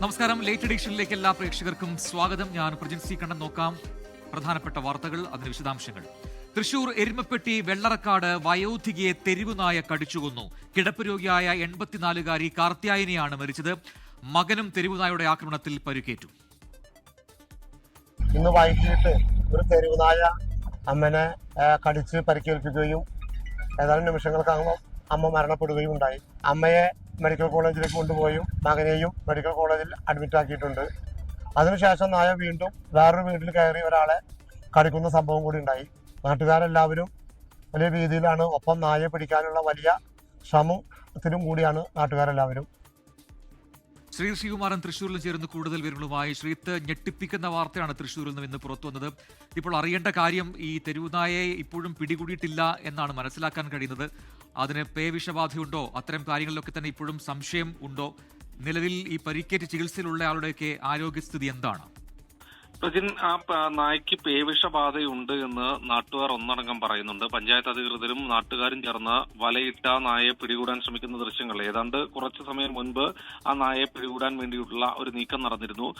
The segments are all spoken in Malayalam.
നമസ്കാരം. ലേറ്റ് എഡിഷനിലേക്ക് എല്ലാ പ്രേക്ഷകർക്കും സ്വാഗതം. ഞാൻ പ്രജിൻസി കണ്ണൻ. നോക്കാം പ്രധാനപ്പെട്ട വാർത്തകൾ, അതിന് വിശദാംശങ്ങൾ. തൃശൂർ എരുമപ്പെട്ടി വെള്ളറക്കാട് വയോധികയെ തെരുവുനായ കടിച്ചുകൊന്നു. കിടപ്പ് രോഗിയായ 84-കാരി കാർത്യായനിയാണ് മരിച്ചത്. മകനും തെരുവുനായയുടെ ആക്രമണത്തിൽ പരിക്കേറ്റു. ഇന്ന് വൈകിട്ട് ഒരു തെരുവുനായ അമ്മനെ കടിച്ച് പരിക്കേൽപ്പിക്കുകയും ഏതാനും നിമിഷങ്ങൾക്കകം അമ്മ മരണപ്പെടുകയും ഉണ്ടായി. അമ്മയെ മെഡിക്കൽ കോളേജിലേക്ക് കൊണ്ടുപോയും മകനെയും മെഡിക്കൽ കോളേജിൽ അഡ്മിറ്റ് ആക്കിയിട്ടുണ്ട്. അതിനുശേഷം നായ വീണ്ടും വേറൊരു വീട്ടിൽ കയറി ഒരാളെ കടിക്കുന്ന സംഭവം കൂടി ഉണ്ടായി. നാട്ടുകാരെല്ലാവരും വലിയ രീതിയിലാണ്, ഒപ്പം നായയെ പിടിക്കാനുള്ള വലിയ ശ്രമത്തിലും കൂടിയാണ് നാട്ടുകാരെല്ലാവരും. ശ്രീകുമാരൻ തൃശ്ശൂരിൽ ചേർന്ന് കൂടുതൽ വിവരങ്ങളുമായി. ശ്രീത്ത്, ഞെട്ടിപ്പിക്കുന്ന വാർത്തയാണ് തൃശ്ശൂരിൽ നിന്ന് ഇന്ന് പുറത്തു വന്നത്. ഇപ്പോൾ അറിയേണ്ട കാര്യം, ഈ തെരുവുനായയെ ഇപ്പോഴും പിടികൂടിയിട്ടില്ല എന്നാണ് മനസ്സിലാക്കാൻ കഴിയുന്നത്. അതിന് പേവിഷബാധയുണ്ടോ, അത്തരം കാര്യങ്ങളിലൊക്കെ തന്നെ ഇപ്പോഴും സംശയം ഉണ്ടോ? നിലവിൽ ഈ പരിക്കേറ്റ് ചികിത്സയിലുള്ള ആളുടെയൊക്കെ ആരോഗ്യസ്ഥിതി എന്താണ്? പ്രജിൻ, ആ നായ്ക്ക് പേവിഷബാധയുണ്ട് എന്ന് നാട്ടുകാർ ഒന്നടങ്കം പറയുന്നുണ്ട്. പഞ്ചായത്ത് അധികൃതരും നാട്ടുകാരും ചേർന്ന് വലയിട്ട നായയെ പിടികൂടാൻ ശ്രമിക്കുന്ന ദൃശ്യങ്ങൾ ഏതാണ്ട് കുറച്ചു സമയം മുൻപ് ആ നായയെ പിടികൂടാൻ വേണ്ടിയിട്ടുള്ള ഒരു നീക്കം നടന്നിരുന്നു.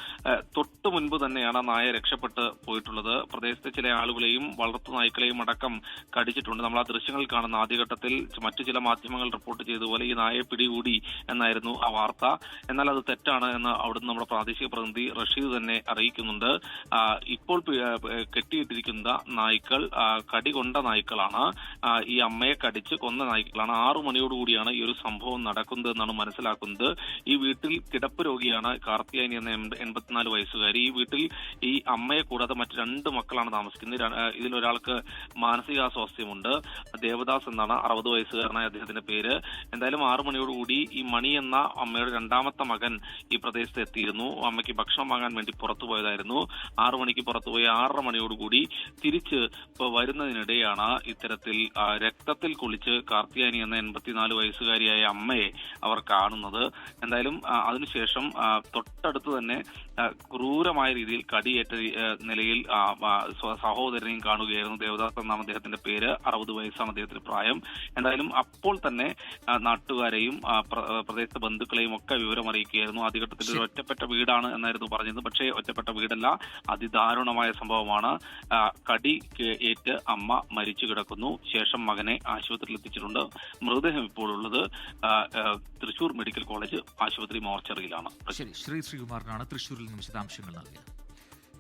തൊട്ടു മുൻപ് തന്നെയാണ് ആ നായ രക്ഷപ്പെട്ട് പോയിട്ടുള്ളത്. പ്രദേശത്തെ ചില ആളുകളെയും വളർത്തു നായ്ക്കളെയും അടക്കം കടിച്ചിട്ടുണ്ട്. നമ്മൾ ആ ദൃശ്യങ്ങളിൽ കാണുന്ന ആദ്യഘട്ടത്തിൽ മറ്റു ചില മാധ്യമങ്ങൾ റിപ്പോർട്ട് ചെയ്തതുപോലെ ഈ നായയെ പിടികൂടി എന്നായിരുന്നു ആ വാർത്ത. എന്നാൽ അത് തെറ്റാണ് എന്ന് അവിടുന്ന് നമ്മുടെ പ്രാദേശിക പ്രതിനിധി റഷീദ് തന്നെ അറിയിക്കുന്നുണ്ട്. ഇപ്പോൾ കെട്ടിയിട്ടിരിക്കുന്ന നായ്ക്കൾ കടി കൊണ്ട നായ്ക്കളാണ്. ഈ അമ്മയെ കടിച്ച് കൊന്ന നായ്ക്കളാണ്. 6 മണിയോടുകൂടിയാണ് ഈ ഒരു സംഭവം നടക്കുന്നത് എന്നാണ് മനസ്സിലാക്കുന്നത്. ഈ വീട്ടിൽ കിടപ്പ് രോഗിയാണ് കാർത്തിയാനി എന്ന 84 വയസ്സുകാരി. ഈ വീട്ടിൽ ഈ അമ്മയെ കൂടാതെ മറ്റ് 2 മക്കളാണ് താമസിക്കുന്നത്. ഇതിലൊരാൾക്ക് മാനസികാസ്വാസ്ഥ്യമുണ്ട്. ദേവദാസ് എന്നാണ് 60 വയസ്സുകാരനായ അദ്ദേഹത്തിന്റെ പേര്. എന്തായാലും 6 മണിയോടുകൂടി ഈ മണി എന്ന അമ്മയുടെ 2ാമത്തെ മകൻ ഈ പ്രദേശത്ത് എത്തിയിരുന്നു. അമ്മയ്ക്ക് ഭക്ഷണം വാങ്ങാൻ വേണ്ടി പുറത്തു പോയതായിരുന്നു. 6 മണിക്ക് പുറത്തുപോയി 6:30 മണിയോടുകൂടി തിരിച്ച് വരുന്നതിനിടെയാണ് ഇത്തരത്തിൽ രക്തത്തിൽ കുളിച്ച് കാർത്തിയാനി എന്ന 84 വയസ്സുകാരിയായ അമ്മയെ അവർ കാണുന്നത്. എന്തായാലും അതിനുശേഷം തൊട്ടടുത്ത് തന്നെ ക്രൂരമായ രീതിയിൽ കടിയേറ്റ നിലയിൽ സഹോദരനെയും കാണുകയായിരുന്നു. ദേവദാസ് എന്നാണ് അദ്ദേഹത്തിന്റെ പേര്. 60 വയസ്സാണ് അദ്ദേഹത്തിന്റെ പ്രായം. എന്തായാലും അപ്പോൾ തന്നെ നാട്ടുകാരെയും പ്രദേശത്തെ ബന്ധുക്കളെയും ഒക്കെ വിവരം അറിയിക്കുകയായിരുന്നു. ആദ്യഘട്ടത്തിൽ ഒരു ഒറ്റപ്പെട്ട വീടാണ് എന്നായിരുന്നു പറഞ്ഞത്. പക്ഷേ ഒറ്റപ്പെട്ട വീടല്ല, അതിദാരുണമായ സംഭവമാണ്. കടി ഏറ്റ് അമ്മ മരിച്ചു കിടക്കുന്നു. ശേഷം മകനെ ആശുപത്രിയിൽ എത്തിച്ചിട്ടുണ്ട്. മൃതദേഹം ഇപ്പോൾ ഉള്ളത് തൃശൂർ മെഡിക്കൽ കോളേജ് ആശുപത്രി മോർച്ചറിയിലാണ്. ശ്രീകുമാറിനാണ് തൃശൂരിൽ നിന്ന് വിശദാംശങ്ങൾ നൽകിയത്.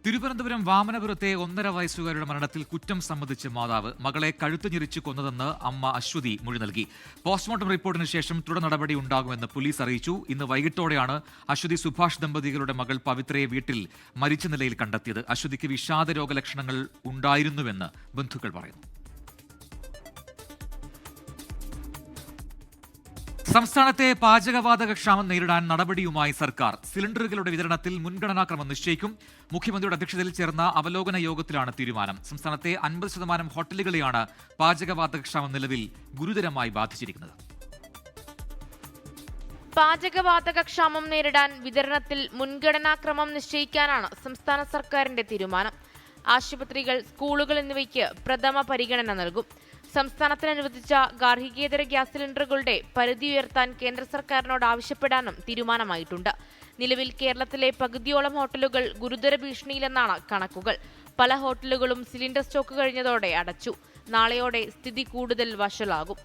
തിരുവനന്തപുരം വാമനപുരത്തെ 1.5 വയസ്സുകാരുടെ മരണത്തിൽ കുറ്റം സമ്മതിച്ച് മാതാവ്. മകളെ കഴുത്ത് ഞെരിച്ച് കൊന്നതെന്ന് അമ്മ അശ്വതി മൊഴി നൽകി. പോസ്റ്റ്മോർട്ടം റിപ്പോർട്ടിന് ശേഷം തുടർ നടപടി ഉണ്ടാകുമെന്ന് പോലീസ് അറിയിച്ചു. ഇന്ന് വൈകിട്ടോടെയാണ് അശ്വതി സുഭാഷ് ദമ്പതികളുടെ മകൾ പവിത്രയെ വീട്ടിൽ മരിച്ച നിലയിൽ കണ്ടെത്തിയത്. അശ്വതിക്ക് വിഷാദ രോഗലക്ഷണങ്ങൾ ഉണ്ടായിരുന്നുവെന്ന് ബന്ധുക്കൾ പറയുന്നു. സംസ്ഥാനത്തെ പാചകവാതക ക്ഷാമം നേരിടാൻ നടപടിയുമായി സർക്കാർ. സിലിണ്ടറുകളുടെ വിതരണത്തിൽ മുൻഗണനാക്രമം നിശ്ചയിക്കും. മുഖ്യമന്ത്രിയുടെ അധ്യക്ഷതയിൽ ചേർന്ന അവലോകന യോഗത്തിലാണ് തീരുമാനം. സംസ്ഥാനത്തെ 50% ഹോട്ടലുകളെയാണ് പാചകവാതക ക്ഷാമം നിലവിൽ ഗുരുതരമായി ബാധിച്ചിരിക്കുന്നത്. പാചകവാതക ക്ഷാമം നേരിടാൻ വിതരണത്തിൽ മുൻഗണനാക്രമം നിശ്ചയിക്കാനാണ് സംസ്ഥാന സർക്കാരിന്റെ തീരുമാനം. ആശുപത്രികൾ, സ്കൂളുകൾ എന്നിവയ്ക്ക് പ്രഥമ പരിഗണന നൽകും. സംസ്ഥാനത്തിന് അനുവദിച്ച ഗാർഹികേതര ഗ്യാസ് സിലിണ്ടറുകളുടെ പരിധി ഉയർത്താൻ കേന്ദ്ര സർക്കാരിനോട് ആവശ്യപ്പെടാനും തീരുമാനമായിട്ടുണ്ട്. നിലവിൽ കേരളത്തിലെ പകുതിയോളം ഹോട്ടലുകൾ ഗുരുതര ഭീഷണിയിലെന്നാണ് കണക്കുകൾ. പല ഹോട്ടലുകളും സിലിണ്ടർ സ്റ്റോക്ക് കഴിഞ്ഞതോടെ അടച്ചു. നാളെയോടെ സ്ഥിതി കൂടുതൽ വഷളാകും.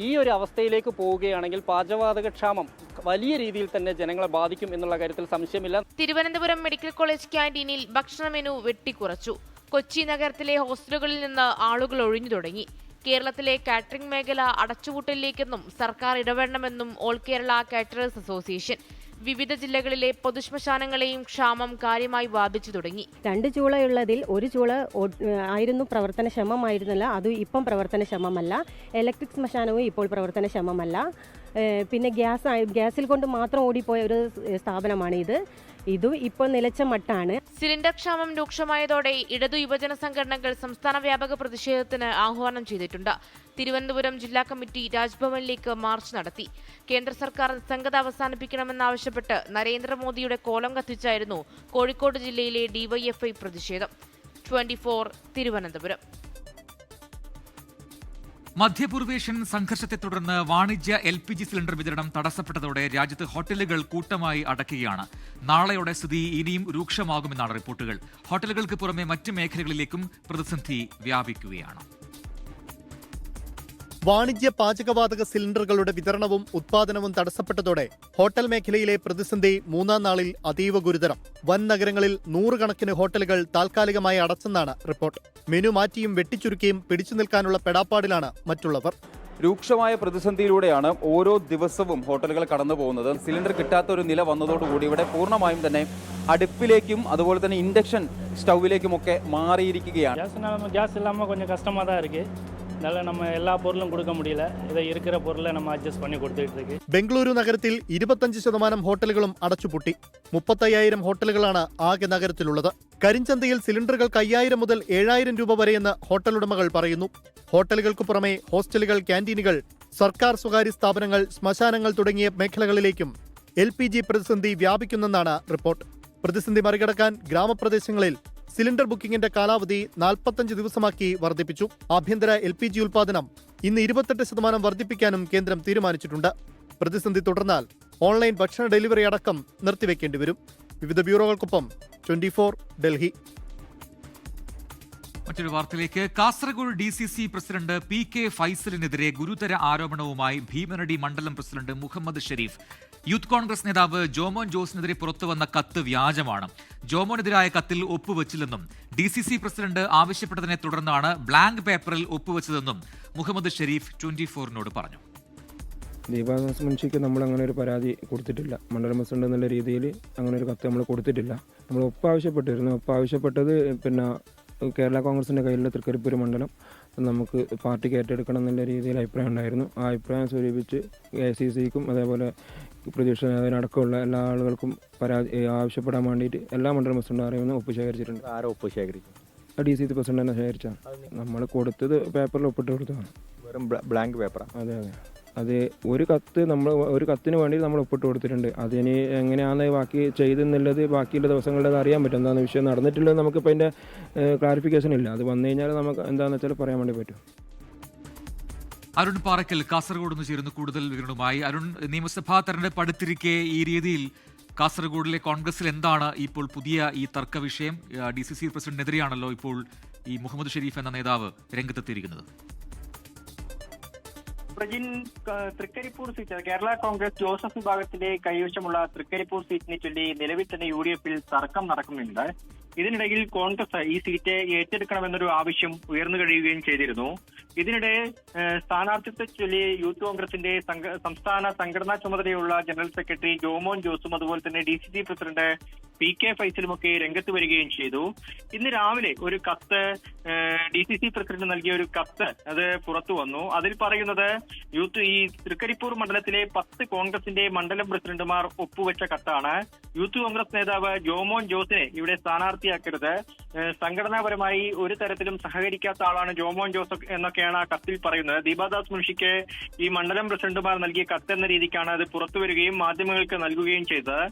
ഈ ഒരു അവസ്ഥയിലേക്ക് പോവുകയാണെങ്കിൽ പാചകവാതക ക്ഷാമം വലിയ രീതിയിൽ തന്നെ ജനങ്ങളെ ബാധിക്കും എന്നുള്ള കാര്യത്തിൽ സംശയമില്ല. തിരുവനന്തപുരം മെഡിക്കൽ കോളേജ് ക്യാന്റീനിൽ ഭക്ഷണ മെനു വെട്ടിക്കുറച്ചു. കൊച്ചി നഗരത്തിലെ ഹോസ്റ്റലുകളിൽ നിന്ന് ആളുകൾ ഒഴിഞ്ഞു തുടങ്ങി. കേരളത്തിലെ കാറ്ററിംഗ് മേഖല അടച്ചുപൂട്ടലിലേക്കെന്നും സർക്കാർ ഇടപെടണമെന്നും ഓൾ കേരള കാറ്ററേഴ്സ് അസോസിയേഷൻ. വിവിധ ജില്ലകളിലെ പൊതുശ്മശാനങ്ങളെയും ക്ഷാമം കാര്യമായി ബാധിച്ചു തുടങ്ങി. 2 ചൂളയുള്ളതിൽ 1 ചൂള ആയിരുന്നു പ്രവർത്തനക്ഷമമായിരുന്നില്ല. അത് ഇപ്പം പ്രവർത്തനക്ഷമമല്ല. ഇലക്ട്രിക് ശ്മശാനവും ഇപ്പോൾ പ്രവർത്തനക്ഷമമല്ല. പിന്നെ ഗ്യാസിൽ കൊണ്ട് മാത്രം ഓടിപ്പോയ ഒരു സ്ഥാപനമാണ് ഇതും ഇപ്പോൾ നിലച്ച മട്ടാണ്. സിലിണ്ടർ ക്ഷാമം രൂക്ഷമായതോടെ ഇടതു യുവജന സംഘടനകൾ സംസ്ഥാന വ്യാപക പ്രതിഷേധത്തിന് ആഹ്വാനം ചെയ്തിട്ടുണ്ട്. തിരുവനന്തപുരം ജില്ലാ കമ്മിറ്റി രാജ്ഭവനിലേക്ക് മാർച്ച് നടത്തി. കേന്ദ്ര സർക്കാർ നിസ്സംഗത അവസാനിപ്പിക്കണമെന്നാവശ്യപ്പെട്ട് നരേന്ദ്രമോദിയുടെ കോലം കത്തിച്ചായിരുന്നു കോഴിക്കോട് ജില്ലയിലെ ഡിവൈഎഫ്ഐ പ്രതിഷേധം. 24 തിരുവനന്തപുരം. മധ്യപൂർവേഷ്യൻ സംഘർഷത്തെ തുടർന്ന് വാണിജ്യ LPG സിലിണ്ടർ വിതരണം തടസ്സപ്പെട്ടതോടെ രാജ്യത്ത് ഹോട്ടലുകൾ കൂട്ടമായി അടയ്ക്കുകയാണ്. നാളെയോടെ സ്ഥിതി ഇനിയും രൂക്ഷമാകുമെന്നാണ് റിപ്പോർട്ടുകൾ. ഹോട്ടലുകൾക്ക് പുറമെ മറ്റ് മേഖലകളിലേക്കും പ്രതിസന്ധി വ്യാപിക്കുകയാണ്. വാണിജ്യ പാചകവാതക സിലിണ്ടറുകളുടെ വിതരണവും ഉത്പാദനവും തടസ്സപ്പെട്ടതോടെ ഹോട്ടൽ മേഖലയിലെ പ്രതിസന്ധി മൂന്നാം നാളിൽ അതീവ ഗുരുതരം. വൻ നഗരങ്ങളിൽ നൂറുകണക്കിന് ഹോട്ടലുകൾ താൽക്കാലികമായി അടച്ചെന്നാണ് റിപ്പോർട്ട്. മെനു മാറ്റിയും വെട്ടിച്ചുരുക്കിയും പിടിച്ചു നിൽക്കാനുള്ള പെടാപ്പാടിലാണ് മറ്റുള്ളവർ. രൂക്ഷമായ പ്രതിസന്ധിയിലൂടെയാണ് ഓരോ ദിവസവും ഹോട്ടലുകൾ കടന്നു പോകുന്നത്. സിലിണ്ടർ കിട്ടാത്ത ഒരു നില വന്നതോടുകൂടി ഇവിടെ പൂർണ്ണമായും തന്നെ അടുപ്പിലേക്കും അതുപോലെ തന്നെ ഇൻഡക്ഷൻ സ്റ്റൗവിലേക്കുമൊക്കെ മാറിയിരിക്കുകയാണ്. ഗ്യാസ് ഇല്ലാமல் கொஞ்சம் கஷ்டமாக தான் இருக்கு. அதனால நம்ம எல்லா பொருளும் கொடுக்க முடியல. இதை இருக்கிற பொருளை நம்ம அட்ஜஸ்ட் பண்ணி கொடுத்துட்டு இருக்கு. ബംഗളൂരു നഗരത്തിൽ 25% ഹോട്ടലുകളും അടച്ചുപൂട്ടി. 35,000 ഹോട്ടലുകളാണ് ആകെ നഗരത്തിലുള്ളത്. കരിഞ്ചന്തയിൽ സിലിണ്ടറുകൾക്ക് 5,000 മുതൽ 7,000 രൂപ വരെയെന്ന് ഹോട്ടൽ ഉടമകൾ പറയുന്നു. ഹോട്ടലുകൾക്ക് പുറമെ ഹോസ്റ്റലുകൾ, ക്യാന്റീനുകൾ, സർക്കാർ സ്വകാര്യ സ്ഥാപനങ്ങൾ, ശ്മശാനങ്ങൾ തുടങ്ങിയ മേഖലകളിലേക്കും LPG പ്രതിസന്ധി വ്യാപിക്കുന്നെന്നാണ് റിപ്പോർട്ട്. പ്രതിസന്ധി മറികടക്കാൻ ഗ്രാമപ്രദേശങ്ങളിൽ സിലിണ്ടർ ബുക്കിംഗിന്റെ കാലാവധി 45 ദിവസമാക്കി വർദ്ധിപ്പിച്ചു. ആഭ്യന്തര LPG ഉൽപാദനം ഇന്ന് 28% വർദ്ധിപ്പിക്കാനും കേന്ദ്രം തീരുമാനിച്ചിട്ടുണ്ട്. പ്രതിസന്ധി തുടർന്നാൽ ഓൺലൈൻ ഭക്ഷണ ഡെലിവറി അടക്കം നിർത്തിവെക്കേണ്ടി വരും. വിവിധ ബ്യൂറോകൾക്കൊപ്പം 24 ഡൽഹി. മറ്റൊരു വാർത്തയിലേക്ക്. കാസർഗോഡ് DCC പ്രസിഡന്റ് PK ഫൈസലിനെതിരെ ഗുരുതര ആരോപണവുമായി ഭീമനടി മണ്ഡലം പ്രസിഡന്റ് മുഹമ്മദ് ഷെരീഫ്. യൂത്ത് കോൺഗ്രസ് നേതാവ് ജോമോൻ ജോസിനെതിരെ പുറത്തുവന്ന കത്ത് വ്യാജമാണ്. ജോമോനെതിരായ കത്തിൽ ഒപ്പുവെച്ചില്ലെന്നും DCC പ്രസിഡന്റ് ആവശ്യപ്പെട്ടതിനെ തുടർന്നാണ് ബ്ലാങ്ക് പേപ്പറിൽ ഒപ്പുവെച്ചതെന്നും മുഹമ്മദ് ഷെരീഫ് 24-നോട് പറഞ്ഞു. ദീപാദാസ് മുൻഷിക്ക് നമ്മൾ അങ്ങനെ ഒരു പരാതി കൊടുത്തിട്ടില്ല. മണ്ഡലം പ്രസിഡന്റ് എന്നുള്ള രീതിയിൽ അങ്ങനെ ഒരു കത്ത് നമ്മൾ കൊടുത്തിട്ടില്ല. നമ്മൾ ഒപ്പ് ആവശ്യപ്പെട്ടിരുന്നു. ഒപ്പ് ആവശ്യപ്പെട്ടത് കേരള കോൺഗ്രസിൻ്റെ കയ്യിലുള്ള തൃക്കരിപ്പൂർ മണ്ഡലം നമുക്ക് പാർട്ടിക്ക് ഏറ്റെടുക്കണം എന്നുള്ള രീതിയിൽ അഭിപ്രായം ഉണ്ടായിരുന്നു. ആ അഭിപ്രായം സ്വരൂപിച്ച് ACCക്കും അതേപോലെ പ്രതിപക്ഷ നേതാവിനടക്കമുള്ള എല്ലാ ആളുകൾക്കും ആവശ്യപ്പെടാൻ വേണ്ടിയിട്ട് എല്ലാ മണ്ഡലം പ്രസിഡന്റും അറിയുന്ന ഒപ്പ് ശേഖരിച്ചിട്ടുണ്ട്. ആരോ ഒപ്പ് ശേഖരിക്കും? DCC പ്രസിഡന്റ് തന്നെ ശേഖരിച്ചാണ്. നമ്മൾ കൊടുത്തത് പേപ്പറിൽ ഒപ്പിട്ട് കൊടുത്തതാണ്. വെറും ബ്ലാങ്ക് പേപ്പറാണ്. അതെ. അത് ഒരു കത്തിന് വേണ്ടി നമ്മൾ ഒപ്പിട്ട് കൊടുത്തിട്ടുണ്ട്. അതിന് എങ്ങനെയാണ് ബാക്കി ചെയ്തെന്നുള്ളത് ബാക്കിയുള്ള ദിവസങ്ങളിലത് അറിയാൻ പറ്റും. എന്താണെന്ന് വിഷയം നടന്നിട്ടുള്ളത് നമുക്കിപ്പോൾ അതിൻ്റെ ക്ലാരിഫിക്കേഷൻ ഇല്ല. അത് വന്നു കഴിഞ്ഞാൽ നമുക്ക് എന്താണെന്ന് വെച്ചാൽ പറയാൻ വേണ്ടി പറ്റും. അരുൺ പാറയ്ക്കൽ കാസർഗോഡ് നിന്ന് ചേരുന്നു കൂടുതൽ വിവരങ്ങളുമായി. അരുൺ, നിയമസഭാ തെരഞ്ഞെടുപ്പ് അടുത്തിരിക്കെ ഈ രീതിയിൽ കാസർഗോഡിലെ കോൺഗ്രസിൽ എന്താണ് ഇപ്പോൾ പുതിയ ഈ തർക്ക വിഷയം? DCC പ്രസിഡന്റിനെതിരെയാണല്ലോ ഇപ്പോൾ ഈ മുഹമ്മദ് ഷെരീഫ് എന്ന നേതാവ് രംഗത്തെത്തിയിരിക്കുന്നത്. തൃക്കരിപ്പൂർ സീറ്റ് കേരള കോൺഗ്രസ് ജോസഫ് വിഭാഗത്തിന്റെ കൈവശമുള്ള തൃക്കരിപ്പൂർ സീറ്റിനെ ചൊല്ലി നിലവിൽ തന്നെ UDFൽ തർക്കം നടക്കുന്നുണ്ട്. ഇതിനിടയിൽ കോൺഗ്രസ് ഈ സീറ്റ് ഏറ്റെടുക്കണമെന്നൊരു ആവശ്യം ഉയർന്നു കഴിയുകയും ചെയ്തിരുന്നു. ഇതിനിടെ സ്ഥാനാർത്ഥിത്വത്തെ ചൊല്ലി യൂത്ത് കോൺഗ്രസിന്റെ സംസ്ഥാന സംഘടനാ ചുമതലയുള്ള ജനറൽ സെക്രട്ടറി ജോമോൻ ജോസും അതുപോലെ തന്നെ DCC പ്രസിഡന്റ് PK ഫൈസലുമൊക്കെ രംഗത്ത് വരികയും ചെയ്തു. ഇന്ന് രാവിലെ ഒരു കത്ത് DCC പ്രസിഡന്റ് നൽകിയ ഒരു കത്ത് അത് പുറത്തു വന്നു. അതിൽ പറയുന്നത് ഈ തൃക്കരിപ്പൂർ മണ്ഡലത്തിലെ 10 കോൺഗ്രസിന്റെ മണ്ഡലം പ്രസിഡന്റുമാർ ഒപ്പുവെച്ച കത്താണ്. യൂത്ത് കോൺഗ്രസ് നേതാവ് ജോമോൻ ജോസിനെ ഇവിടെ സ്ഥാനാർത്ഥിയാക്കരുത്, സംഘടനാപരമായി ഒരു തരത്തിലും സഹകരിക്കാത്ത ആളാണ് ജോമോൻ ജോസഫ് എന്നൊക്കെയാണ് ആ കത്തിൽ പറയുന്നത്. ദീപാദാസ് മുൻഷിക്ക് ഈ മണ്ഡലം പ്രസിഡന്റുമാർ നൽകിയ കത്തെന്ന രീതിക്കാണ് അത് പുറത്തുവരികയും മാധ്യമങ്ങൾക്ക് നൽകുകയും ചെയ്തത്.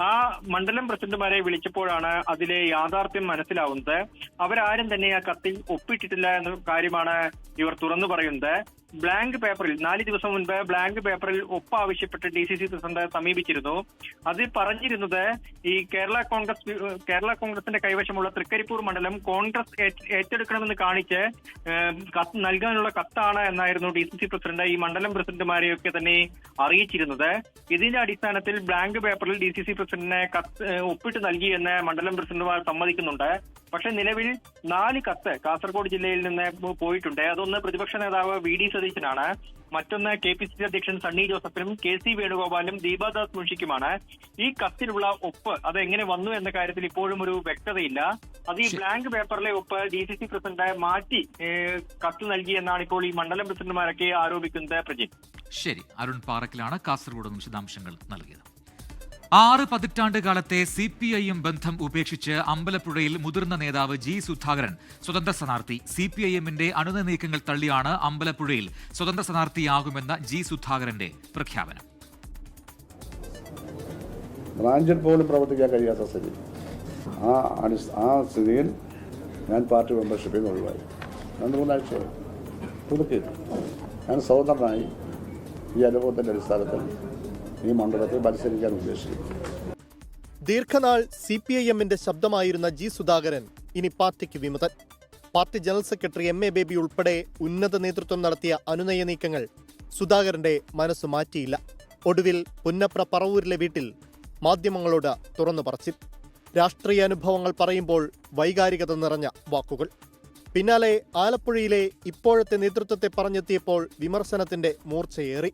ആ മണ്ഡലം പ്രസിഡന്റുമാരെ വിളിച്ചപ്പോഴാണ് അതിലെ യാഥാർത്ഥ്യം മനസ്സിലാവുന്നത്. അവരാരും തന്നെ ആ കത്തിൽ ഒപ്പിട്ടിട്ടില്ല എന്ന കാര്യമാണ് ഇവർ തുറന്നു പറയുന്നത്. ബ്ലാങ്ക് പേപ്പറിൽ 4 ദിവസം മുൻപ് ബ്ലാങ്ക് പേപ്പറിൽ ഒപ്പ് ആവശ്യപ്പെട്ട് DCC പ്രസിഡന്റ് സമീപിച്ചിരുന്നു. അതിൽ പറഞ്ഞിരുന്നത് ഈ കേരള കോൺഗ്രസിന്റെ കൈവശമുള്ള തൃക്കരിപ്പൂർ മണ്ഡലം കോൺഗ്രസ് ഏറ്റെടുക്കണമെന്ന് കാണിച്ച് കത്ത് നൽകാനുള്ള കത്താണ് എന്നായിരുന്നു DCC പ്രസിഡന്റ് ഈ മണ്ഡലം പ്രസിഡന്റുമാരെയൊക്കെ തന്നെ അറിയിച്ചിരുന്നത്. ഇതിന്റെ അടിസ്ഥാനത്തിൽ ബ്ലാങ്ക് പേപ്പറിൽ DCC പ്രസിഡന്റിനെ ഒപ്പിട്ട് നൽകിയെന്ന് മണ്ഡലം പ്രസിഡന്റുമാർ സമ്മതിക്കുന്നുണ്ട്. പക്ഷെ നിലവിൽ 4 കത്ത് കാസർഗോഡ് ജില്ലയിൽ നിന്ന് പോയിട്ടുണ്ട്. അതൊന്ന് പ്രതിപക്ഷ നേതാവ് VD സതീശനാണ്, മറ്റൊന്ന് KPCC അധ്യക്ഷൻ സണ്ണി ജോസഫിനും KC വേണുഗോപാലും ദീപാദാസ് മുൻഷിക്കുമാണ്. ഈ കത്തിലുള്ള ഒപ്പ് അത് എങ്ങനെ വന്നു എന്ന കാര്യത്തിൽ ഇപ്പോഴും ഒരു വ്യക്തതയില്ല. അത് ഈ ബ്ലാങ്ക് പേപ്പറിലെ ഒപ്പ് DCC പ്രസിഡന്റ് മാറ്റി കത്ത് നൽകി എന്നാണ് ഇപ്പോൾ ഈ മണ്ഡലം പ്രസിഡന്റുമാരൊക്കെ ആരോപിക്കുന്നത്. പ്രജിൻ, ശരി. അരുൺ പാറയ്ക്കലാണ് കാസർഗോഡ് നിന്ന് വിശദാംശങ്ങൾ നൽകിയത്. 6 പതിറ്റാണ്ട് കാലത്തെ CPIM ബന്ധം ഉപേക്ഷിച്ച് അമ്പലപ്പുഴയിൽ മുതിർന്ന നേതാവ് G സുധാകരൻ സ്വതന്ത്ര സ്ഥാനാർത്ഥി. CPIMന്റെ അണുന നീക്കങ്ങൾ തള്ളിയാണ് അമ്പലപ്പുഴയിൽ സ്വതന്ത്ര സ്ഥാനാർത്ഥിയാകുമെന്ന G സുധാകരന്റെ പ്രഖ്യാപനം. ബ്രാഞ്ചിൽ പോലും പ്രവർത്തിക്കാൻ കഴിയാത്ത സ്ഥിതി. ആ സ്ഥിതിയിൽ ഞാൻ പാർട്ടി മെമ്പർഷിപ്പിൽ നിന്ന് ഒഴിവായി. 2-3 ആഴ്ചയായി. പുതുക്കി. ഞാൻ സ്വതന്ത്രനായി ഈ അനുഭവത്തിൻ്റെ അടിസ്ഥാനത്തിൽ ഈ മണ്ഡലത്തിൽ മത്സരിക്കാൻ ഉദ്ദേശിക്കുന്നു. ദീർഘനാൾ CPIMന്റെ ശബ്ദമായിരുന്ന ജി സുധാകരൻ ഇനി പാർട്ടിക്ക് വിമതൻ. Party general secretary MA Baby ഉൾപ്പെടെ ഉന്നത നേതൃത്വം നടത്തിയ അനുനയ നീക്കങ്ങൾ സുധാകരന്റെ മനസ്സ് മാറ്റിയില്ല. ഒടുവിൽ പുന്നപ്ര പറവൂരിലെ വീട്ടിൽ മാധ്യമങ്ങളോട് തുറന്നു പറച്ചിൽ. രാഷ്ട്രീയ അനുഭവങ്ങൾ പറയുമ്പോൾ വൈകാരികത നിറഞ്ഞ വാക്കുകൾ. പിന്നാലെ ആലപ്പുഴയിലെ ഇപ്പോഴത്തെ നേതൃത്വത്തെ പറഞ്ഞെത്തിയപ്പോൾ വിമർശനത്തിന്റെ മൂർച്ചയേറി.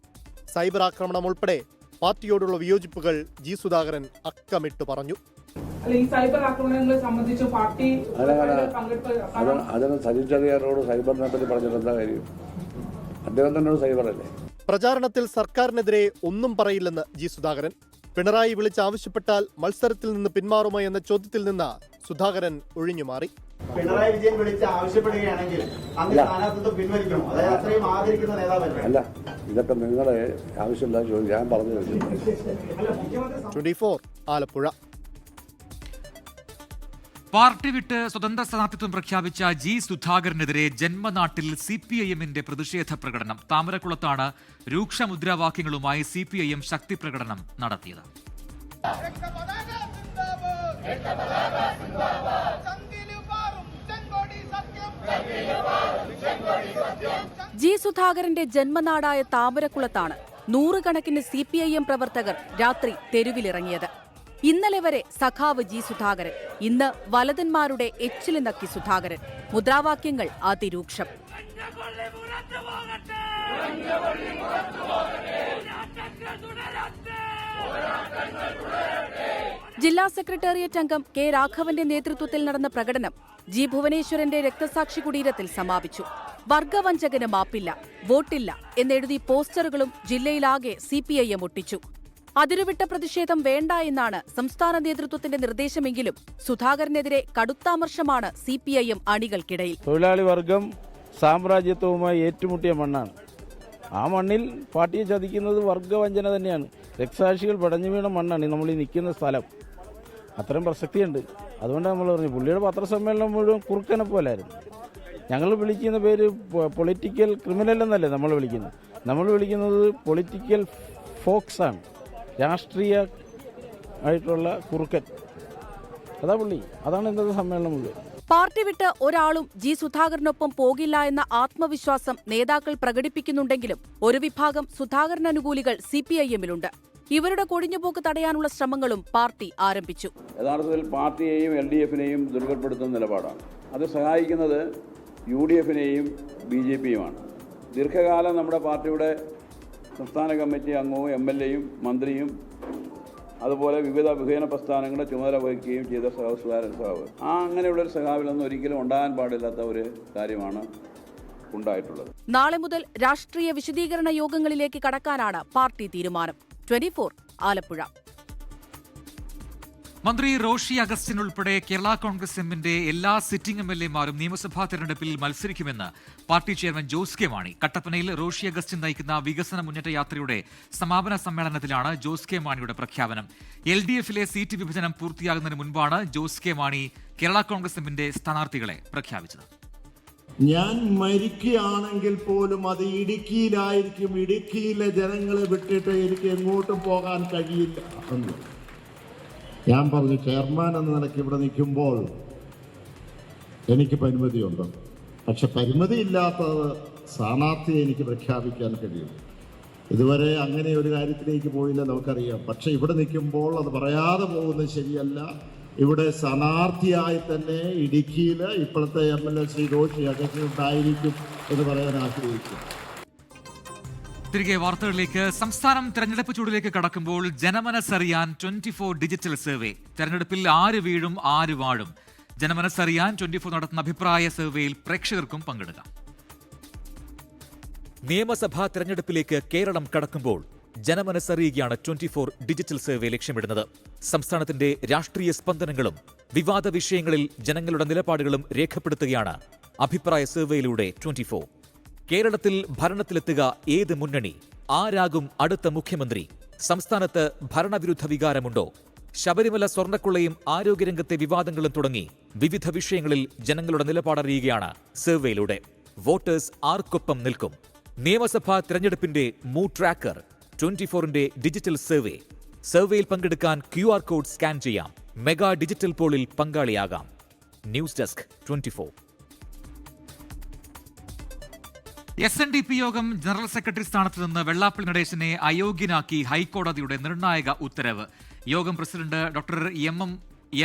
സൈബർ ആക്രമണം ഉൾപ്പെടെ പാർട്ടിയോടുള്ള വിയോജിപ്പുകൾ ജി സുധാകരൻ അക്കമിട്ട് പറഞ്ഞു. ഈ സൈബർ ആക്രമണങ്ങളെ സംബന്ധിച്ച് പാർട്ടി അതിന് സജിൻ ചെറിയാനോട് സൈബറിനെ പറ്റി പറഞ്ഞിട്ട് എന്താ കാര്യം? അദ്ദേഹം തന്നെ സൈബറല്ലേ? പ്രചാരണത്തിൽ സർക്കാരിനെതിരെ ഒന്നും പറയില്ലെന്ന് ജി സുധാകരൻ. പിണറായി വിളിച്ചാവശ്യപ്പെട്ടാൽ മത്സരത്തിൽ നിന്ന് പിന്മാറുമോ എന്ന ചോദ്യത്തിൽ നിന്ന് സുധാകരൻ ഒഴിഞ്ഞുമാറി. പിണറായി വിജയൻ വിളിച്ച് ആവശ്യപ്പെടുകയാണെങ്കിൽ പിൻവലിക്കണോ? അതായത് അത്രയും ആദരിക്കുന്ന നേതാവല്ലേ? അല്ല, ഇതൊക്കെ നിങ്ങളെ ആവശ്യമില്ല ചോദിച്ചു. ഞാൻ പറഞ്ഞു. 24 ആലപ്പുഴ. പാർട്ടി വിട്ട് സ്വതന്ത്ര സ്ഥാനാർത്ഥിത്വം പ്രഖ്യാപിച്ച ജി സുധാകരനെതിരെ ജന്മനാട്ടിൽ CPIMന്റെ പ്രതിഷേധ പ്രകടനം. താമരക്കുളത്താണ് രൂക്ഷ മുദ്രാവാക്യങ്ങളുമായി CPIM ശക്തി പ്രകടനം നടത്തിയത്. ജി സുധാകരന്റെ ജന്മനാടായ താമരക്കുളത്താണ് നൂറുകണക്കിന് CPIM പ്രവർത്തകർ രാത്രി തെരുവിലിറങ്ങിയത്. ഇന്നലെ വരെ സഖാവ് ജി സുധാകരൻ, ഇന്ന് വലതന്മാരുടെ എച്ചില് നക്കി സുധാകരൻ. മുദ്രാവാക്യങ്ങൾ അതിരൂക്ഷം. ജില്ലാ സെക്രട്ടേറിയറ്റ് അംഗം കെ രാഘവന്റെ നേതൃത്വത്തിൽ നടന്ന പ്രകടനം ജി ഭുവനേശ്വരന്റെ രക്തസാക്ഷി കുടീരത്തിൽ സമാപിച്ചു. വർഗവഞ്ചകന് മാപ്പില്ല, വോട്ടില്ല എന്നെഴുതി പോസ്റ്ററുകളും ജില്ലയിലാകെ CPIM ഒട്ടിച്ചു. അതിരുവിട്ട പ്രതിഷേധം വേണ്ട എന്നാണ് സംസ്ഥാന നേതൃത്വത്തിന്റെ നിർദ്ദേശമെങ്കിലും സുധാകരനെതിരെ കടുത്താമർശമാണ് CPIM അണികൾക്കിടയിൽ. തൊഴിലാളി വർഗം സാമ്രാജ്യത്വവുമായി ഏറ്റുമുട്ടിയ മണ്ണാണ്. ആ മണ്ണിൽ പാർട്ടിയെ ചതിക്കുന്നത് വർഗവഞ്ചന തന്നെയാണ്. രക്തസാക്ഷികൾ പടഞ്ഞു വീണ മണ്ണാണ് നമ്മൾ ഈ നിൽക്കുന്ന സ്ഥലം. അത്രയും പ്രസക്തിയുണ്ട്. അതുകൊണ്ട് നമ്മൾ പറഞ്ഞു, പുള്ളിയുടെ പത്രസമ്മേളനം മുഴുവൻ കുറുക്കനെ പോലായിരുന്നു. ഞങ്ങൾ വിളിക്കുന്ന പേര് പൊളിറ്റിക്കൽ ക്രിമിനൽ എന്നല്ലേ നമ്മൾ വിളിക്കുന്നത്. നമ്മൾ വിളിക്കുന്നത് പൊളിറ്റിക്കൽ ഫോക്സാണ്, രാഷ്ട്രീയ ആയിട്ടുള്ള കുറുക്കൻ. അതാ പുള്ളി. അതാണ് ഇന്നത്തെ സമ്മേളനം മുഴുവൻ. പാർട്ടി വിട്ട് ഒരാളും ജി സുധാകരനൊപ്പം പോകില്ല എന്ന ആത്മവിശ്വാസം നേതാക്കൾ പ്രകടിപ്പിക്കുന്നുണ്ടെങ്കിലും ഒരു വിഭാഗം സുധാകരൻ അനുകൂലികൾ CPIMലുണ്ട്. ഇവരുടെ കൊഴിഞ്ഞുപോക്ക് തടയാനുള്ള ശ്രമങ്ങളും പാർട്ടി ആരംഭിച്ചു. യഥാർത്ഥത്തിൽ പാർട്ടിയെയും LDFനെയും ദുർബലപ്പെടുത്തുന്ന നിലപാടാണ്. അത് സഹായിക്കുന്നത് UDFനെയും BJPയുമാണ്. ദീർഘകാലം നമ്മുടെ പാർട്ടിയുടെ സംസ്ഥാന കമ്മിറ്റി അംഗവും MLAയും മന്ത്രിയും അതുപോലെ വിവിധ വിഭജന പ്രസ്ഥാനങ്ങളുടെ ചുമതല വഹിക്കുകയും ചെയ്ത സുധാകരൻ സഖാവ്. അങ്ങനെയുള്ളൊരു സഖാവിലൊന്നും ഒരിക്കലും ഉണ്ടാകാൻ പാടില്ലാത്ത ഒരു കാര്യമാണ് ഉണ്ടായിട്ടുള്ളത്. നാളെ മുതൽ രാഷ്ട്രീയ വിശദീകരണ യോഗങ്ങളിലേക്ക് കടക്കാനാണ് പാർട്ടി തീരുമാനം. 24 ആലപ്പുഴ. മന്ത്രി റോഷി അഗസ്റ്റിൻ ഉൾപ്പെടെ കേരള കോൺഗ്രസ് എമ്മിന്റെ എല്ലാ സിറ്റിംഗ് MLAമാരും നിയമസഭാ തെരഞ്ഞെടുപ്പിൽ മത്സരിക്കുമെന്ന് party chairman Jose K Mani. കട്ടപ്പനയിൽ റോഷി അഗസ്റ്റിൻ നയിക്കുന്ന വികസന മുന്നേറ്റ യാത്രയുടെ സമാപന സമ്മേളനത്തിലാണ് ജോസ് കെ മാണിയുടെ പ്രഖ്യാപനം. LDFലെ സീറ്റ് വിഭജനം പൂർത്തിയാകുന്നതിന് മുൻപാണ് ജോസ് കെ മാണി കേരള കോൺഗ്രസ് എമ്മിന്റെ സ്ഥാനാർത്ഥികളെ പ്രഖ്യാപിച്ചത്. ഞാൻ മരിക്കുകയാണെങ്കിൽ പോലും അത് ഇടുക്കിയിലായിരിക്കും. ഇടുക്കിയിലെ ജനങ്ങളെ വിട്ടിട്ട് എനിക്ക് എങ്ങോട്ടും പോകാൻ കഴിയില്ല എന്ന് ഞാൻ പറഞ്ഞു. ചെയർമാൻ എന്ന നിലയ്ക്ക് ഇവിടെ നിൽക്കുമ്പോൾ എനിക്ക് പരിമിതിയുണ്ട്. പക്ഷെ പരിമിതിയില്ലാത്തത് സ്ഥാനാർത്ഥിയെ എനിക്ക് പ്രഖ്യാപിക്കാൻ കഴിയും. ഇതുവരെ അങ്ങനെ ഒരു കാര്യത്തിലേക്ക് പോയില്ല, നമുക്കറിയാം. പക്ഷെ ഇവിടെ നിൽക്കുമ്പോൾ അത് പറയാതെ പോകുന്നത് ശരിയല്ല. ഇവിടെ സ്ഥാനാർത്ഥിയായി തന്നെ ഇടുക്കിയിൽ ഇപ്പോഴത്തെ MLA ശ്രീ റോഷി അഗസ്റ്റിൻ ഉണ്ടായിരിക്കും എന്ന് പറയാൻ ആഗ്രഹിക്കുന്നു. തിരികെ വാർത്തകളിലേക്ക്. സംസ്ഥാനം തെരഞ്ഞെടുപ്പ് ചൂടിലേക്ക് കടക്കുമ്പോൾ ജനമനസ്സറിയാൻ 24 ഡിജിറ്റൽ സർവേ. തെരഞ്ഞെടുപ്പിൽ ആര് വീഴും ആര് വാഴും. ജനമനസ്സറിയാൻ 24 നടത്തുന്ന അഭിപ്രായ സർവേയിൽ പ്രേക്ഷകർക്കും പങ്കെടുക്കാം. നിയമസഭാ തെരഞ്ഞെടുപ്പിലേക്ക് കേരളം കടക്കുമ്പോൾ ജനമനസ്സറിയുകയാണ് 24 ഡിജിറ്റൽ സർവേ ലക്ഷ്യമിടുന്നത്. സംസ്ഥാനത്തിന്റെ രാഷ്ട്രീയ സ്പന്ദനങ്ങളും വിവാദ വിഷയങ്ങളിൽ ജനങ്ങളുടെ നിലപാടുകളും രേഖപ്പെടുത്തുകയാണ് അഭിപ്രായ സർവേയിലൂടെ 24. കേരളത്തിൽ ഭരണത്തിലെത്തുക ഏത് മുന്നണി? ആരാകും അടുത്ത മുഖ്യമന്ത്രി? സംസ്ഥാനത്ത് ഭരണവിരുദ്ധ വികാരമുണ്ടോ? ശബരിമല സ്വർണ്ണക്കൊള്ളയും ആരോഗ്യരംഗത്തെ വിവാദങ്ങളും തുടങ്ങി വിവിധ വിഷയങ്ങളിൽ ജനങ്ങളുടെ നിലപാടറിയുകയാണ് സർവേയിലൂടെ. വോട്ടേഴ്സ് ആർക്കൊപ്പം നിൽക്കും? നിയമസഭാ തെരഞ്ഞെടുപ്പിന്റെ മൂഡ് ട്രാക്കർ, 24-ന്റെ ഡിജിറ്റൽ സർവേ. സർവേയിൽ പങ്കെടുക്കാൻ QR കോഡ് സ്കാൻ ചെയ്യാം. മെഗാ ഡിജിറ്റൽ പോളിൽ പങ്കാളിയാകാം. News desk 24. SNDP യോഗം ജനറൽ സെക്രട്ടറി സ്ഥാനത്ത് നിന്ന് വെള്ളാപ്പള്ളി നടേശനെ അയോഗ്യനാക്കി ഹൈക്കോടതിയുടെ നിർണായക ഉത്തരവ്. യോഗം പ്രസിഡന്റ് ഡോക്ടർ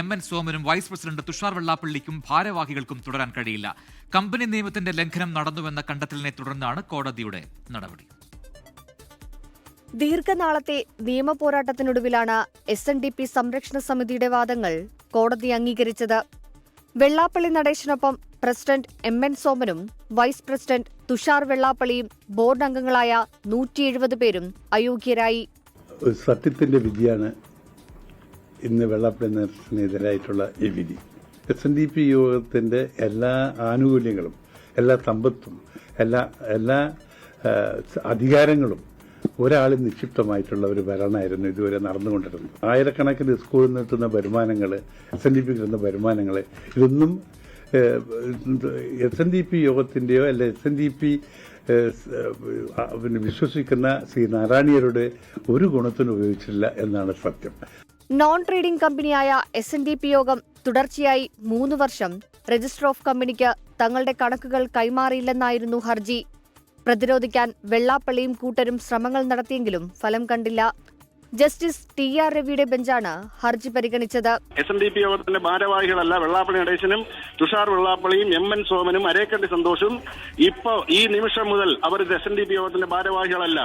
എം.എൻ. സോമനും വൈസ് പ്രസിഡന്റ് തുഷാർ വെള്ളാപ്പള്ളിക്കും ഭാരവാഹികൾക്കും തുടരാൻ കഴിയില്ല. കമ്പനി നിയമത്തിന്റെ ലംഘനം നടന്നുവെന്ന കണ്ടെത്തലിനെ തുടർന്നാണ് കോടതിയുടെ നടപടി. ദീർഘനാളത്തെ നിയമപോരാട്ടത്തിനൊടുവിലാണ് SNDP സംരക്ഷണ സമിതിയുടെ വാദങ്ങൾ കോടതി അംഗീകരിച്ചത്. വെള്ളാപ്പള്ളി നടേശനൊപ്പം പ്രസിഡന്റ് M.N. സോമനും വൈസ് പ്രസിഡന്റ് തുഷാർ വെള്ളാപ്പള്ളിയും ബോർഡ് അംഗങ്ങളായ 170 പേരും അയോഗ്യരായി. സത്യത്തിന്റെ വിധിയാണ് ഇന്ന് വെള്ളാപ്പള്ളി നടേശനെതിരായിട്ടുള്ള ഈ വിധി. SNDP യോഗത്തിന്റെ എല്ലാ ആനുകൂല്യങ്ങളും, എല്ലാ സമ്പത്തും, എല്ലാ അധികാരങ്ങളും ഒരാളിൽ നിക്ഷിപ്തമായിട്ടുള്ള ഒരു ഭരണമായിരുന്നു ഇതുവരെ നടന്നുകൊണ്ടിരുന്നത്. ആയിരക്കണക്കിന് സ്കൂളിൽ നിന്ന് കിട്ടുന്ന വരുമാനങ്ങൾ, SNDP കിട്ടുന്ന വരുമാനങ്ങൾ, ഇതൊന്നും SNDP യോഗത്തിന്റെയോ അല്ല SNDP വിശ്വസിക്കുന്ന ശ്രീ നാരായണീയരുടെ ഒരു ഗുണത്തിന് ഉപയോഗിച്ചില്ല എന്നാണ് സത്യം. നോൺ ട്രേഡിംഗ് കമ്പനിയായ SNDP യോഗം തുടർച്ചയായി 3 വർഷം രജിസ്റ്റർ ഓഫ് കമ്പനിക്ക് തങ്ങളുടെ കണക്കുകൾ കൈമാറിയില്ലെന്നായിരുന്നു ഹർജി. പ്രതിരോധിക്കാൻ വെള്ളാപ്പള്ളിയും കൂട്ടരും ശ്രമങ്ങൾ നടത്തിയെങ്കിലും ഫലം കണ്ടില്ല. ജസ്റ്റിസ് TR രവിയുടെ ബെഞ്ചാണ് ഹർജി പരിഗണിച്ചത്. SNDP യോഗത്തിന്റെ ഭാരവാഹികളല്ല വെള്ളാപ്പള്ളി നടേശനും തുഷാർ വെള്ളാപ്പള്ളിയും M.N. സോമനും അരേക്കണ്ടി സന്തോഷും ഇപ്പോ ഈ നിമിഷം മുതൽ അവർ SNDP യോഗത്തിന്റെ ഭാരവാഹികളല്ല.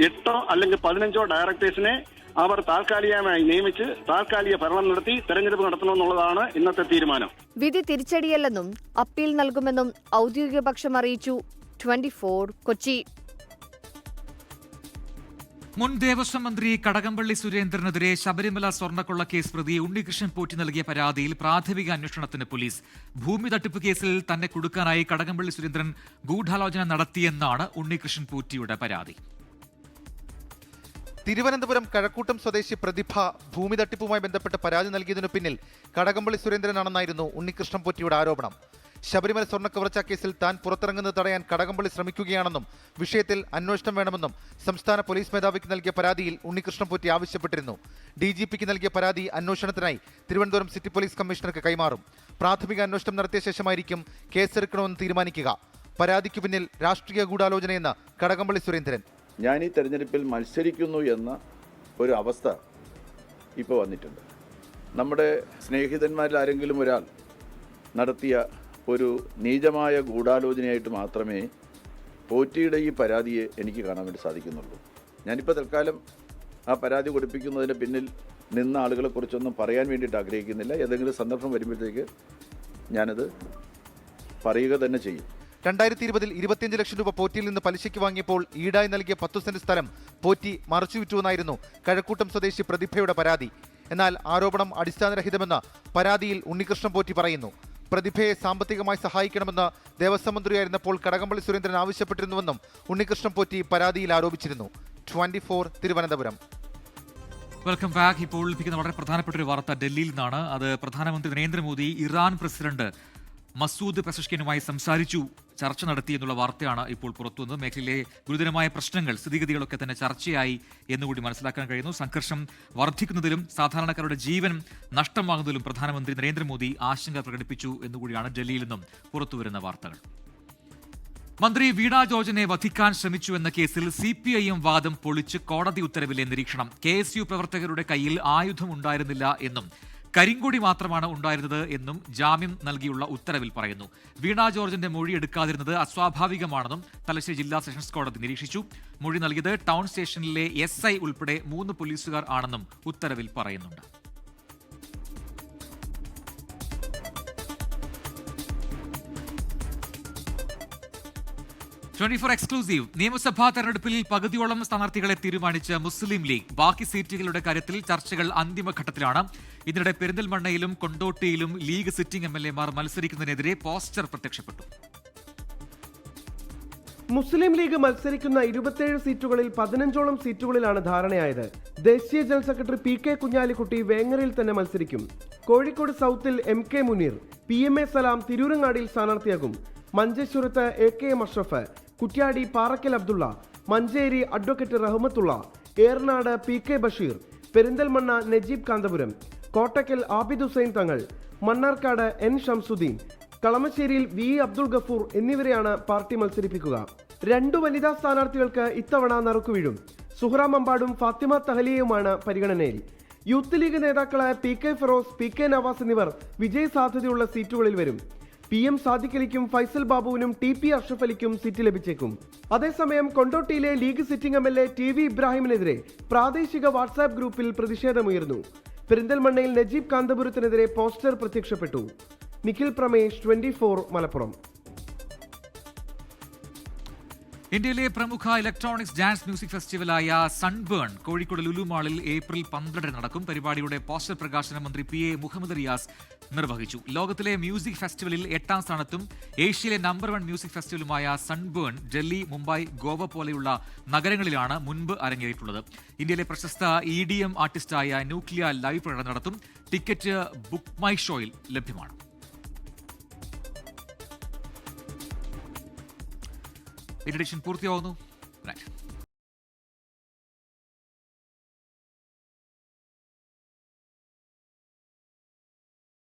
8 അല്ലെങ്കിൽ 15 ഡയറക്ടേഴ്സിനെ അവർ താൽക്കാലികമായി നിയമിച്ച് താൽക്കാലിക ഭരണം നടത്തി തെരഞ്ഞെടുപ്പ് നടത്തണമെന്നുള്ളതാണ് ഇന്നത്തെ തീരുമാനം. വിധി തിരിച്ചടിയല്ലെന്നും അപ്പീൽ നൽകുമെന്നും ഔദ്യോഗിക പക്ഷം അറിയിച്ചു. 24 കൊച്ചി. മുൻ ദേവസ്വം മന്ത്രി കടകംപള്ളി സുരേന്ദ്രനെതിരെ ശബരിമല സ്വർണ്ണക്കൊള്ള കേസ് പ്രതി ഉണ്ണികൃഷ്ണൻ പോറ്റി നൽകിയ പരാതിയിൽ പ്രാഥമിക അന്വേഷണത്തിന് പോലീസ്. ഭൂമി തട്ടിപ്പ് കേസിൽ തന്നെ കൊടുക്കാനായി കടകംപള്ളി സുരേന്ദ്രൻ ഗൂഢാലോചന നടത്തിയെന്നാണ് ഉണ്ണികൃഷ്ണൻ പോറ്റിയുടെ പരാതി. തിരുവനന്തപുരം കഴക്കൂട്ടം സ്വദേശി പ്രതിഭ ഭൂമി തട്ടിപ്പുമായി ബന്ധപ്പെട്ട് പരാതി നൽകിയതിനു പിന്നിൽ കടകംപള്ളി സുരേന്ദ്രനാണെന്നായിരുന്നു ഉണ്ണികൃഷ്ണൻ പോറ്റിയുടെ ആരോപണം. ശബരിമല സ്വർണ്ണക്കവർച്ചാ കേസിൽ താൻ പുറത്തിറങ്ങുന്നത് തടയാൻ കടകംപള്ളി ശ്രമിക്കുകയാണെന്നും വിഷയത്തിൽ അന്വേഷണം വേണമെന്നും സംസ്ഥാന പോലീസ് മേധാവിക്ക് നൽകിയ പരാതിയിൽ ഉണ്ണികൃഷ്ണൻ പോറ്റി ആവശ്യപ്പെട്ടിരുന്നു. DGPക്ക് നൽകിയ പരാതി അന്വേഷണത്തിനായി തിരുവനന്തപുരം സിറ്റി പോലീസ് കമ്മീഷണർക്ക് കൈമാറും. പ്രാഥമിക അന്വേഷണം നടത്തിയ ശേഷമായിരിക്കും കേസെടുക്കണമെന്ന് തീരുമാനിക്കുക. പരാതിക്ക് പിന്നിൽ രാഷ്ട്രീയ ഗൂഢാലോചനയെന്ന് കടകംപള്ളി സുരേന്ദ്രൻ. ഞാൻ ഈ തെരഞ്ഞെടുപ്പിൽ മത്സരിക്കുന്നു എന്ന ഒരു അവസ്ഥ ഇപ്പോൾ വന്നിട്ടുണ്ട്. നമ്മുടെ സ്നേഹിതന്മാരിൽ ആരെങ്കിലും ഒരാൾ നടത്തിയ ഒരു നീചമായ ഗൂഢാലോചനയായിട്ട് മാത്രമേ പോറ്റിയുടെ ഈ പരാതിയെ എനിക്ക് കാണാൻ വേണ്ടി സാധിക്കുന്നുള്ളൂ. ഞാനിപ്പോൾ തൽക്കാലം ആ പരാതി കൊടുപ്പിക്കുന്നതിന് പിന്നിൽ നിന്ന ആളുകളെക്കുറിച്ചൊന്നും പറയാൻ വേണ്ടിയിട്ട് ആഗ്രഹിക്കുന്നില്ല. ഏതെങ്കിലും സന്ദർഭം വരുമ്പോഴത്തേക്ക് ഞാനത് പറയുക തന്നെ ചെയ്യും. 2020-ൽ 25 ലക്ഷം രൂപ പോറ്റിയിൽ നിന്ന് പലിശയ്ക്ക് വാങ്ങിയപ്പോൾ ഈടായി നൽകിയ 10 സെന്റ് സ്ഥലം പോറ്റി മറച്ചുവിറ്റുവെന്നായിരുന്നു കഴക്കൂട്ടം സ്വദേശി പ്രതിഭയുടെ പരാതി. എന്നാൽ ആരോപണം അടിസ്ഥാനരഹിതമെന്ന് പരാതിയിൽ ഉണ്ണികൃഷ്ണൻ പോറ്റി പറയുന്നു. പ്രതിഭയെ സാമ്പത്തികമായി സഹായിക്കണമെന്ന് ദേവസ്വം മന്ത്രിയായിരുന്നപ്പോൾ കടകംപള്ളി സുരേന്ദ്രൻ ആവശ്യപ്പെട്ടിരുന്നുവെന്നും ഉണ്ണികൃഷ്ണൻ പോറ്റി പരാതിയിൽ ആരോപിച്ചിരുന്നു. 24 തിരുവനന്തപുരം. Welcome back. ഇപ്പോൾ ലഭിക്കുന്ന വളരെ പ്രധാനപ്പെട്ട ഒരു വാർത്ത ഡൽഹിയിൽ നിന്നാണ്. അത് പ്രധാനമന്ത്രി നരേന്ദ്രമോദി ഇറാൻ പ്രസിഡന്റ് മസൂദ് പെസഷ്കിനുമായി സംസാരിച്ചു, ചർച്ച നടത്തി എന്നുള്ള വാർത്തയാണ് ഇപ്പോൾ പുറത്തുവന്നത്. മേഖലയിലെ ഗുരുതരമായ പ്രശ്നങ്ങൾ, സ്ഥിതിഗതികളൊക്കെ തന്നെ ചർച്ചയായി എന്നുകൂടി മനസ്സിലാക്കാൻ കഴിയുന്നു. സംഘർഷം വർദ്ധിക്കുന്നതിലും സാധാരണക്കാരുടെ ജീവൻ നഷ്ടമാകുന്നതിലും പ്രധാനമന്ത്രി നരേന്ദ്രമോദി ആശങ്ക പ്രകടിപ്പിച്ചു എന്നുകൂടിയാണ് ഡൽഹിയിൽ നിന്നും പുറത്തുവരുന്ന വാർത്തകൾ. മന്ത്രി വീണ ജോർജിനെ വധിക്കാൻ ശ്രമിച്ചു എന്ന കേസിൽ CPIM വാദം പൊളിച്ച് കോടതി ഉത്തരവിലെ നിരീക്ഷണം. KSU പ്രവർത്തകരുടെ കയ്യിൽ ആയുധം ഉണ്ടായിരുന്നില്ല എന്നും കരിങ്കൊടി മാത്രമാണ് ഉണ്ടായിരുന്നത് എന്നും ജാമ്യം നൽകിയുള്ള ഉത്തരവിൽ പറയുന്നു. വീണ ജോർജിന്റെ മൊഴി എടുക്കാതിരുന്നത് അസ്വാഭാവികമാണെന്നും തലശ്ശേരി ജില്ലാ സെഷൻസ് കോടതി നിരീക്ഷിച്ചു. മൊഴി നൽകിയത് ടൗൺ സ്റ്റേഷനിലെ SI ഉൾപ്പെടെ 3 പോലീസുകാർ ആണെന്നും ഉത്തരവിൽ പറയുന്നുണ്ട്. എക്സ്ക്ലൂസീവ്. നിയമസഭാ തെരഞ്ഞെടുപ്പിൽ പകുതിയോളം സ്ഥാനാർത്ഥികളെ തീരുമാനിച്ച മുസ്ലിം ലീഗ്. ബാക്കി സീറ്റുകളുടെ കാര്യത്തിൽ ചർച്ചകൾ അന്തിമഘട്ടത്തിലാണ്. ഇതിനിടെ പെരിന്തൽമണ്ണയിലും കൊണ്ടോട്ടിയിലും ലീഗ് സിറ്റിംഗ് MLA-മാർ മത്സരിക്കുന്നതിനെതിരെ പോസ്റ്റർ പ്രത്യക്ഷപ്പെട്ടു. മുസ്ലിം ലീഗ് മത്സരിക്കുന്ന 27 സീറ്റുകളിൽ 15ഓളം സീറ്റുകളിലാണ് ധാരണയായത്. ദേശീയ ജനറൽ സെക്രട്ടറി PK കുഞ്ഞാലിക്കുട്ടി വേങ്ങരയിൽ തന്നെ മത്സരിക്കും. കോഴിക്കോട് സൗത്തിൽ MK മുനീർ, PMA സലാം തിരൂരങ്ങാടിയിൽ സ്ഥാനാർത്ഥിയാകും. മഞ്ചേശ്വരത്ത് AK Ashraf, Kuttiyadi Parakkal Abdulla, Manjeri advocate Rahmathulla, Eranad PK Basheer, Perinthalmanna Najeeb Kanthapuram, Kottakkal Abid Hussain Thangal, Mannarkkad N Shamsuddin, കളമശ്ശേരിയിൽ V Abdul Gafoor എന്നിവരെയാണ് പാർട്ടി മത്സരിപ്പിക്കുക. 2 വനിതാ സ്ഥാനാർത്ഥികൾക്ക് ഇത്തവണ നറുക്കുവീഴും. സുഹ്റ മമ്പാടും ഫാത്തിമ തഹലിയയുമാണ് പരിഗണനയിൽ. യൂത്ത് ലീഗ് നേതാക്കളായ PK ഫിറോസ്, PK നവാസ് എന്നിവർ വിജയ സാധ്യതയുള്ള സീറ്റുകളിൽ വരും. PM സാദിഖ് അലിക്കും ഫൈസൽ ബാബുവിനും TP അഷ്റഫ് അലിക്കും സീറ്റ് ലഭിച്ചേക്കും. അതേസമയം കൊണ്ടോട്ടിയിലെ ലീഗ് സിറ്റിംഗ് MLA TV ഇബ്രാഹിമിനെതിരെ പ്രാദേശിക വാട്സാപ്പ് ഗ്രൂപ്പിൽ പ്രതിഷേധമുയർന്നു. പെരിന്തൽമണ്ണയിൽ നജീബ് കാന്തപുരത്തിനെതിരെ പോസ്റ്റർ പ്രത്യക്ഷപ്പെട്ടു. നിഖിൽ പ്രമേഷ്, 24 മലപ്പുറം. ഇന്ത്യയിലെ പ്രമുഖ ഇലക്ട്രോണിക്സ് ഡാൻസ് മ്യൂസിക് ഫെസ്റ്റിവലായ സൺബേൺ കോഴിക്കോട് ലുലു മാളിൽ ഏപ്രിൽ 12 നടക്കും. പരിപാടിയുടെ പോസ്റ്റർ പ്രകാശനം മന്ത്രി PA മുഹമ്മദ് റിയാസ് നിർവഹിച്ചു. ലോകത്തിലെ മ്യൂസിക് ഫെസ്റ്റിവലിൽ 8ാം സ്ഥാനത്തും ഏഷ്യയിലെ നമ്പർ 1 മ്യൂസിക് ഫെസ്റ്റിവലുമായ സൺബേൺ ഡൽഹി, മുംബൈ, ഗോവ പോലെയുള്ള നഗരങ്ങളിലാണ് മുൻപ് അരങ്ങേറിയിട്ടുള്ളത്. ഇന്ത്യയിലെ പ്രശസ്ത EDM ആർട്ടിസ്റ്റായ ന്യൂക്ലിയ ലൈവ് പ്രകടനം നടത്തും. ടിക്കറ്റ് ബുക്ക് മൈ ഷോയിൽ ലഭ്യമാണ്. എഡിഷൻ പൂർത്തിയാവുന്നു.